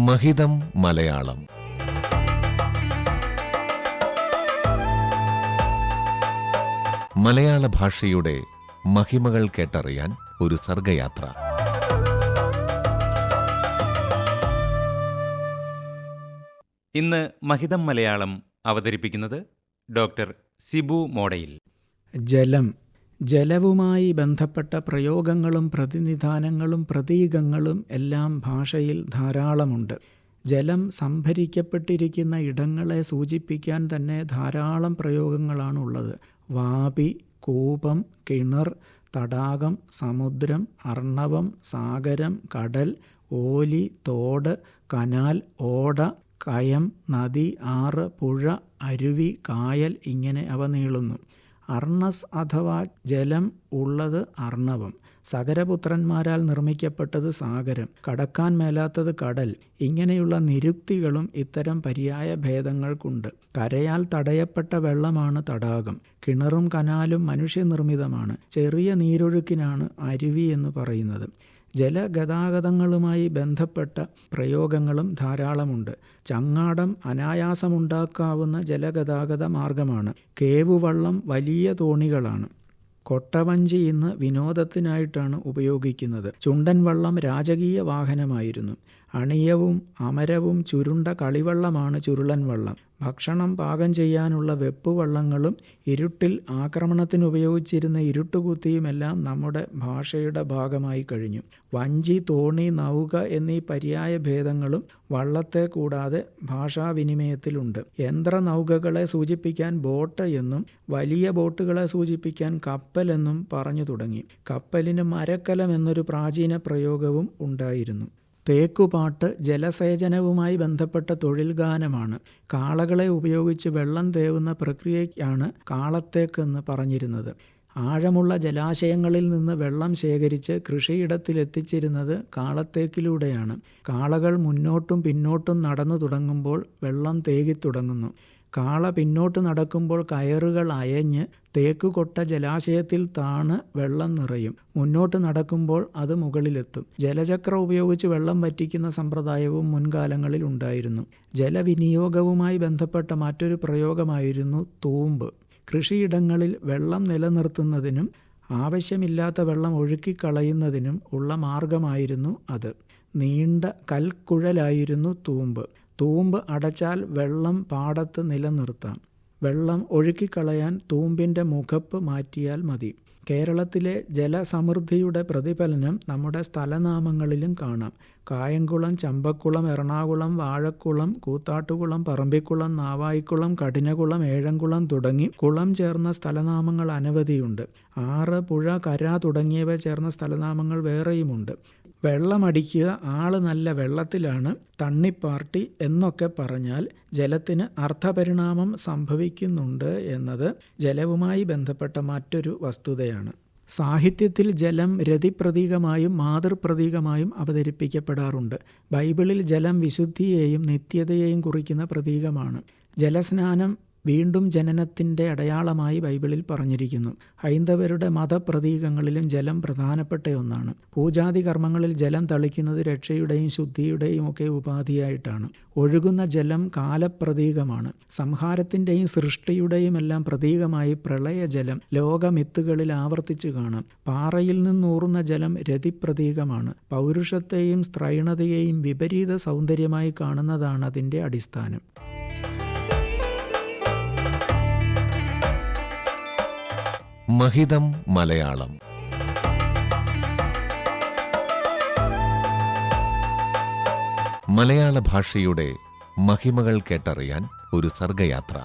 മഹിതം മലയാളം. മലയാള ഭാഷയുടെ മഹിമകൾ കേട്ടറിയാൻ ഒരു സർഗയാത്ര. ഇന്ന് മഹിതം മലയാളം അവതരിപ്പിക്കുന്നത് ഡോക്ടർ സിബു മോഡയിൽ. ജലം, ജലവുമായി ബന്ധപ്പെട്ട പ്രയോഗങ്ങളും പ്രതിനിധാനങ്ങളും പ്രതീകങ്ങളും എല്ലാം ഭാഷയിൽ ധാരാളമുണ്ട്. ജലം സംഭരിക്കപ്പെട്ടിരിക്കുന്ന ഇടങ്ങളെ സൂചിപ്പിക്കാൻ തന്നെ ധാരാളം പ്രയോഗങ്ങളാണുള്ളത്. വാപി, കൂപം, കിണർ, തടാകം, സമുദ്രം, അർണവം, സാഗരം, കടൽ, ഓലി, തോട്, കനാൽ, ഓട, കയം, നദി, ആറ്, പുഴ, അരുവി, കായൽ, ഇങ്ങനെ അവ നീളുന്നു. അർണസ് അഥവാ ജലം ഉള്ളത് അർണവം. സഗരപുത്രന്മാരാൽ നിർമ്മിക്കപ്പെട്ടത് സാഗരം. കടക്കാൻ മേലാത്തത് കടൽ. ഇങ്ങനെയുള്ള നിരുക്തികളും ഇത്തരം പര്യായ ഭേദങ്ങൾക്കുണ്ട്. കരയാൽ തടയപ്പെട്ട വെള്ളമാണ് തടാകം. കിണറും കനാലും മനുഷ്യനിർമ്മിതമാണ്. ചെറിയ നീരൊഴുക്കിനാണ് അരുവി എന്ന് പറയുന്നത്. ജലഗതാഗതങ്ങളുമായി ബന്ധപ്പെട്ട പ്രയോഗങ്ങളും ധാരാളമുണ്ട്. ചങ്ങാടം അനായാസമുണ്ടാക്കാവുന്ന ജലഗതാഗത മാർഗമാണ്. കേവുവള്ളം വലിയ തോണികളാണ്. കൊട്ടവഞ്ചി ഇന്ന് വിനോദത്തിനായിട്ടാണ് ഉപയോഗിക്കുന്നത്. ചുണ്ടൻ വള്ളം രാജകീയ വാഹനമായിരുന്നു. അണിയവും അമരവും ചുരുണ്ട കളിവള്ളമാണ് ചുരുളൻ വള്ളം. ഭക്ഷണം പാകം ചെയ്യാനുള്ള വെപ്പുവള്ളങ്ങളും ഇരുട്ടിൽ ആക്രമണത്തിന് ഉപയോഗിച്ചിരുന്ന ഇരുട്ടുകുത്തിയുമെല്ലാം നമ്മുടെ ഭാഷയുടെ ഭാഗമായി കഴിഞ്ഞു. വഞ്ചി, തോണി, നൗക എന്നീ പര്യായ ഭേദങ്ങളും വള്ളത്തെ കൂടാതെ ഭാഷാവിനിമയത്തിലുണ്ട്. യന്ത്രനൗകകളെ സൂചിപ്പിക്കാൻ ബോട്ട് എന്നും വലിയ ബോട്ടുകളെ സൂചിപ്പിക്കാൻ കപ്പൽ എന്നും പറഞ്ഞു തുടങ്ങി. കപ്പലിന് മരക്കലം എന്നൊരു പ്രാചീന പ്രയോഗവും ഉണ്ടായിരുന്നു. തേക്കുപാട്ട് ജലസേചനവുമായി ബന്ധപ്പെട്ട തൊഴിൽ ഗാനമാണ്. കാളകളെ ഉപയോഗിച്ച് വെള്ളം തേവുന്ന പ്രക്രിയയ്ക്കാണ് കാളത്തേക്കെന്ന് പറഞ്ഞിരുന്നത്. ആഴമുള്ള ജലാശയങ്ങളിൽ നിന്ന് വെള്ളം ശേഖരിച്ച് കൃഷിയിടത്തിലെത്തിച്ചിരുന്നത് കാളത്തേക്കിലൂടെയാണ്. കാളകൾ മുന്നോട്ടും പിന്നോട്ടും നടന്നു തുടങ്ങുമ്പോൾ വെള്ളം തേകിത്തുടങ്ങുന്നു. കാള പിന്നോട്ട് നടക്കുമ്പോൾ കയറുകൾ അയഞ്ഞ് തേക്കുകൊട്ട ജലാശയത്തിൽ താണ് വെള്ളം നിറയും. മുന്നോട്ട് നടക്കുമ്പോൾ അത് മുകളിലെത്തും. ജലചക്രം ഉപയോഗിച്ച് വെള്ളം വറ്റിക്കുന്ന സമ്പ്രദായവും മുൻകാലങ്ങളിൽ ഉണ്ടായിരുന്നു. ജലവിനിയോഗവുമായി ബന്ധപ്പെട്ട മറ്റൊരു പ്രയോഗമായിരുന്നു തൂമ്പ്. കൃഷിയിടങ്ങളിൽ വെള്ളം നിലനിർത്തുന്നതിനും ആവശ്യമില്ലാത്ത വെള്ളം ഒഴുക്കിക്കളയുന്നതിനും ഉള്ള മാർഗമായിരുന്നു അത്. നീണ്ട കൽക്കുഴലായിരുന്നു തൂമ്പ്. തൂമ്പ് അടച്ചാൽ വെള്ളം പാടത്ത് നിലനിർത്താം. വെള്ളം ഒഴുക്കിക്കളയാൻ തൂമ്പിൻ്റെ മുഖപ്പ് മാറ്റിയാൽ മതി. കേരളത്തിലെ ജലസമൃദ്ധിയുടെ പ്രതിഫലനം നമ്മുടെ സ്ഥലനാമങ്ങളിലും കാണാം. കായംകുളം, ചമ്പക്കുളം, എറണാകുളം, വാഴക്കുളം, കൂത്താട്ടുകുളം, പറമ്പിക്കുളം, നാവായിക്കുളം, കഠിനകുളം, ഏഴംകുളം തുടങ്ങി കുളം ചേർന്ന സ്ഥലനാമങ്ങൾ അനവധിയുണ്ട്. ആറ്, പുഴ, കര തുടങ്ങിയവ ചേർന്ന സ്ഥലനാമങ്ങൾ വേറെയുമുണ്ട്. വെള്ളമടിക്കുക, ആള് നല്ല വെള്ളത്തിലാണ്, തണ്ണിപ്പാർട്ടി എന്നൊക്കെ പറഞ്ഞാൽ ജലത്തിന് അർത്ഥപരിണാമം സംഭവിക്കുന്നുണ്ട് എന്നത് ജലവുമായി ബന്ധപ്പെട്ട മറ്റൊരു വസ്തുതയാണ്. സാഹിത്യത്തിൽ ജലം രതിപ്രതീകമായും മാതൃപ്രതീകമായും അവതരിപ്പിക്കപ്പെടാറുണ്ട്. ബൈബിളിൽ ജലം വിശുദ്ധിയെയും നിത്യതയെയും കുറിക്കുന്ന പ്രതീകമാണ്. ജലസ്നാനം വീണ്ടും ജനനത്തിൻ്റെ അടയാളമായി ബൈബിളിൽ പറഞ്ഞിരിക്കുന്നു. ഹൈന്ദവരുടെ മതപ്രതീകങ്ങളിലും ജലം പ്രധാനപ്പെട്ട ഒന്നാണ്. പൂജാതി കർമ്മങ്ങളിൽ ജലം തളിക്കുന്നത് രക്ഷയുടെയും ശുദ്ധിയുടെയും ഒക്കെ ഉപാധിയായിട്ടാണ്. ഒഴുകുന്ന ജലം കാലപ്രതീകമാണ്. സംഹാരത്തിൻ്റെയും സൃഷ്ടിയുടെയും എല്ലാം പ്രതീകമായി പ്രളയജലം ലോകമിത്തുകളിൽ ആവർത്തിച്ചു കാണാം. പാറയിൽ നിന്നൂറുന്ന ജലം രതിപ്രതീകമാണ്. പൗരുഷത്തെയും സ്ത്രൈണതയെയും വിപരീത സൗന്ദര്യമായി കാണുന്നതാണ് അതിൻ്റെ അടിസ്ഥാനം. മഹിതം മലയാളം. മലയാള ഭാഷയുടെ മഹിമകൾ കേട്ടറിയാൻ ഒരു സർഗയാത്ര.